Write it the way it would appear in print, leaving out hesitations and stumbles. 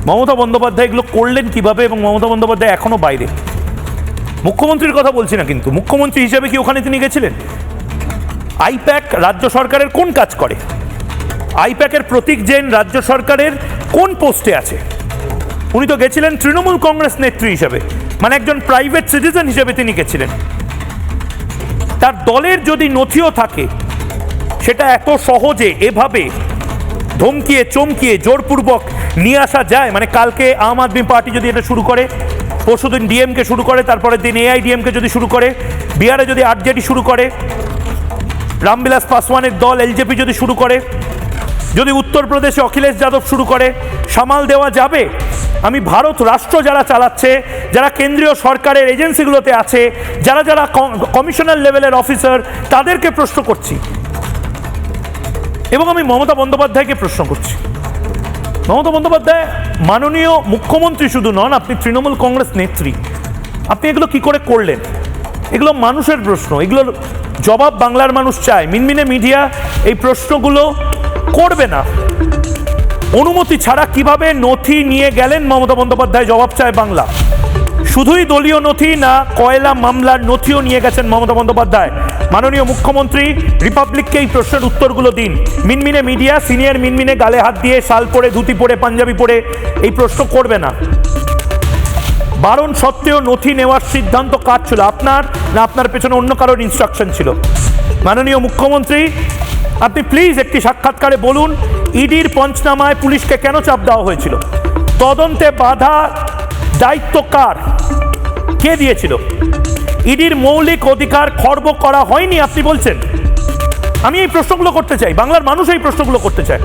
মমতা বন্দ্যোপাধ্যায় এগুলো করলেন কিভাবে, এবং মমতা বন্দ্যোপাধ্যায় এখনো বাইরে। মুখ্যমন্ত্রীর কথা বলছি না, কিন্তু মুখ্যমন্ত্রী হিসেবে কি ওখানে তিনি গেছিলেন? আইপ্যাক রাজ্য সরকারের কোন কাজ করে? আইপ্যাকের প্রতীক জৈন রাজ্য সরকারের কোন পোস্টে আছে? উনি তো গেছিলেন তৃণমূল কংগ্রেস নেত্রী হিসেবে, মানে একজন প্রাইভেট সিটিজেন হিসেবে তিনি গেছিলেন। তার দলের যদি নথিও থাকে, সেটা এত সহজে এভাবে ধমকিয়ে চমকিয়ে জোরপূর্বক নিয়ে আসা যায়? মানে কালকে আম আদমি পার্টি যদি এটা শুরু করে, পরশুদিন ডিএমকে শুরু করে, তারপরের দিন এআইডিএমকে যদি শুরু করে, বিহারে যদি আরজেডি শুরু করে, রামবিলাস পাসওয়ানের দল এলজেপি যদি শুরু করে, যদি উত্তরপ্রদেশে অখিলেশ যাদব শুরু করে, সামাল দেওয়া যাবে? আমি ভারত রাষ্ট্র যারা চালাচ্ছে, যারা কেন্দ্রীয় সরকারের এজেন্সিগুলোতে আছে, যারা যারা কমিশনার লেভেলের অফিসার, তাদেরকে প্রশ্ন করছি, এবং আমি মমতা বন্দ্যোপাধ্যায়কে প্রশ্ন করছি। মমতা বন্দ্যোপাধ্যায় মাননীয় মুখ্যমন্ত্রী শুধু নন, আপনি তৃণমূল কংগ্রেস নেত্রী। আপনি এগুলো কি করে করলেন? এগুলো মানুষের প্রশ্ন, এগুলোর জবাব বাংলার মানুষ চায়। মিনমিনে মিডিয়া এই প্রশ্নগুলো করবে না। অনুমতি ছাড়া কিভাবে নথি নিয়ে গেলেন মমতা বন্দ্যোপাধ্যায়, জবাব চায় বাংলা। শুধুই দলীয় নথি না, কয়লা মামলার নথিও নিয়ে গেছেন মমতা বন্দ্যোপাধ্যায়। মাননীয় মুখ্যমন্ত্রী, রিপাবলিককে এই প্রশ্নের উত্তরগুলো দিন। মিনমিনে মিডিয়া, সিনিয়র মিনমিনে গালে হাত দিয়ে, শাল পরে, ধুতি পরে, পাঞ্জাবি পরে এই প্রশ্ন করবে না। বারণ সত্ত্বেও নথি নেওয়ার সিদ্ধান্ত কার ছিল, আপনার না আপনার পেছনে অন্য কারোর ইনস্ট্রাকশন ছিল? মাননীয় মুখ্যমন্ত্রী, আপনি প্লিজ একটি সাক্ষাৎকারে বলুন, ইডির পঞ্চনামায় পুলিশকে কেন চাপ দেওয়া হয়েছিল? তদন্তে বাধা দায়িত্ব কার? কে দিয়েছিল? ইডির মৌলিক অধিকার খর্ব করা হয়নি আপনি বলছেন? আমি এই প্রশ্নগুলো করতে চাই, বাংলার মানুষ এই প্রশ্নগুলো করতে চায়।